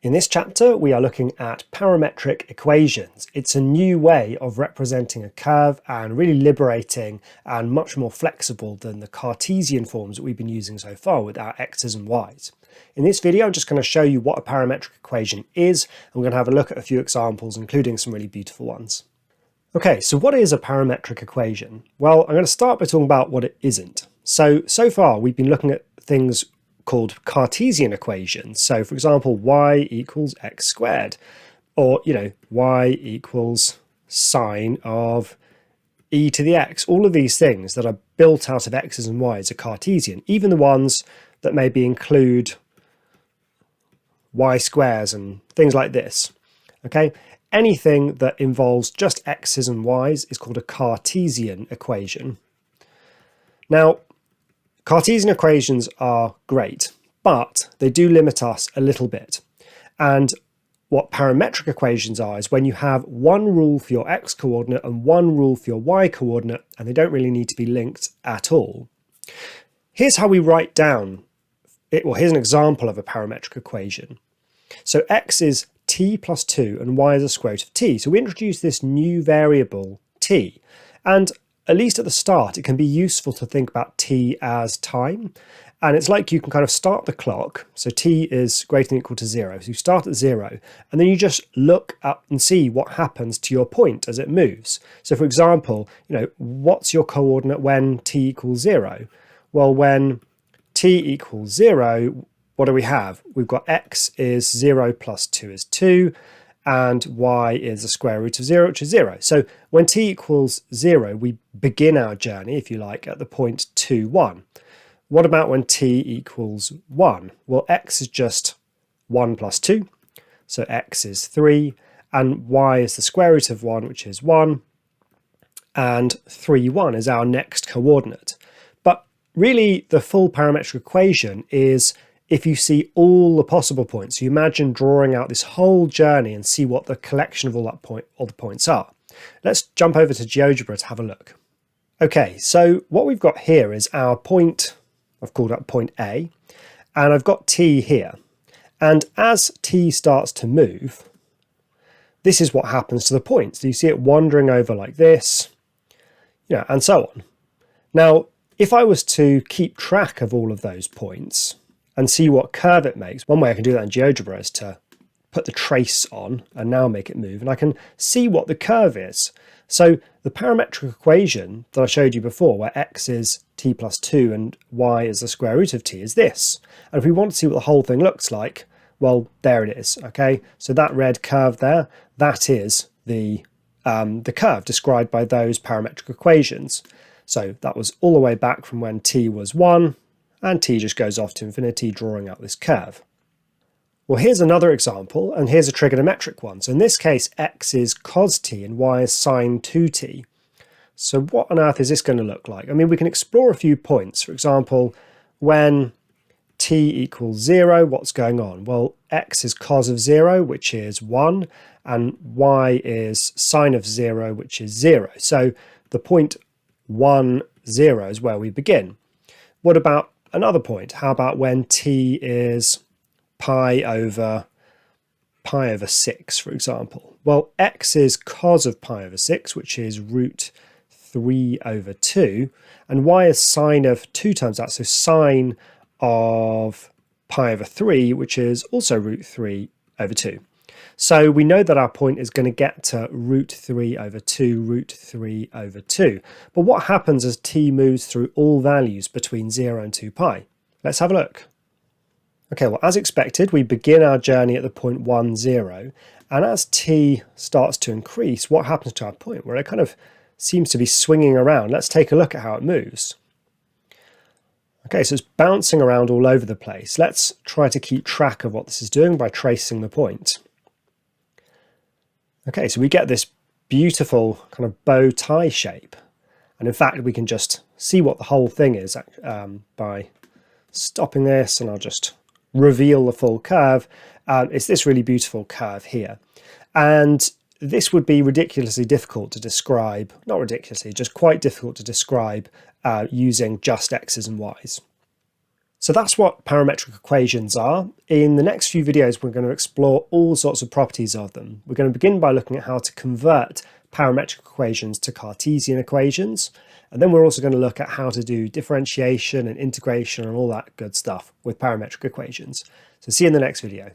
In this chapter, we are looking at parametric equations. It's a new way of representing a curve and really liberating and much more flexible than the Cartesian forms that we've been using so far with our x's and y's. In this video, I'm just going to show you what a parametric equation is, and we're going to have a look at a few examples, including some really beautiful ones. Okay, so what is a parametric equation? Well, I'm going to start by talking about what it isn't. So far we've been looking at things called Cartesian equations. So for example, y equals x squared, or y equals sine of e to the x. All of these things that are built out of x's and y's are Cartesian, even the ones that maybe include y squares and things like this. Okay, anything that involves just x's and y's is called a Cartesian equation. Now, Cartesian equations are great, but they do limit us a little bit. And what parametric equations are is when you have one rule for your x coordinate and one rule for your y coordinate, and they don't really need to be linked at all. Here's how we write down it. Well, here's an example of a parametric equation. So x is t plus 2 and y is the square root of t. So we introduce this new variable t, and at least at the start, it can be useful to think about t as time. And it's like you can kind of start the clock. So t is greater than or equal to 0. So you start at 0, and then you just look up and see what happens to your point as it moves. So for example, what's your coordinate when t equals 0? Well, when t equals 0, what do we have? We've got x is 0 plus 2 is 2. And y is the square root of 0, which is 0. So when t equals 0, we begin our journey, if you like, at the point 2, 1. What about when t equals 1? Well, x is just 1 plus 2, so x is 3, and y is the square root of 1, which is 1, and 3, 1 is our next coordinate. But really, the full parametric equation is if you see all the possible points. So you imagine drawing out this whole journey and see what the collection of all the points are. Let's jump over to GeoGebra to have a look. Okay, so what we've got here is our point. I've called up point A, and I've got t here. And as t starts to move, this is what happens to the point. So you see it wandering over like this, and so on. Now, if I was to keep track of all of those points and see what curve it makes, one way I can do that in GeoGebra is to put the trace on and now make it move, and I can see what the curve is. So the parametric equation that I showed you before, where x is t plus 2 and y is the square root of t, is this. And if we want to see what the whole thing looks like, well, there it is. Okay, so that red curve there, that is the curve described by those parametric equations. So that was all the way back from when t was 1, and t just goes off to infinity, drawing out this curve. Well, here's another example, and here's a trigonometric one. So in this case, x is cos t and y is sine 2t. So what on earth is this going to look like? I mean, we can explore a few points. For example, when t equals 0, what's going on? Well, x is cos of 0, which is 1, and y is sine of 0, which is 0. So the point 1, 0 is where we begin. What about another point? How about when t is pi over 6, for example? Well, x is cos of pi over 6, which is root 3 over 2, and y is sine of 2 times that, so sine of pi over 3, which is also root 3 over 2. So we know that our point is going to get to root 3 over 2, root 3 over 2. But what happens as t moves through all values between 0 and 2 pi? Let's have a look. Okay, well, as expected, we begin our journey at the point 1, 0. And as t starts to increase, what happens to our point? Well, it kind of seems to be swinging around. Let's take a look at how it moves. Okay, so it's bouncing around all over the place. Let's try to keep track of what this is doing by tracing the point. Okay, so we get this beautiful kind of bow tie shape. And in fact, we can just see what the whole thing is by stopping this, and I'll just reveal the full curve. It's this really beautiful curve here. And this would be ridiculously difficult to describe, not ridiculously, just quite difficult to describe using just x's and y's. So that's what parametric equations are. In the next few videos, we're going to explore all sorts of properties of them. We're going to begin by looking at how to convert parametric equations to Cartesian equations. And then we're also going to look at how to do differentiation and integration and all that good stuff with parametric equations. So see you in the next video.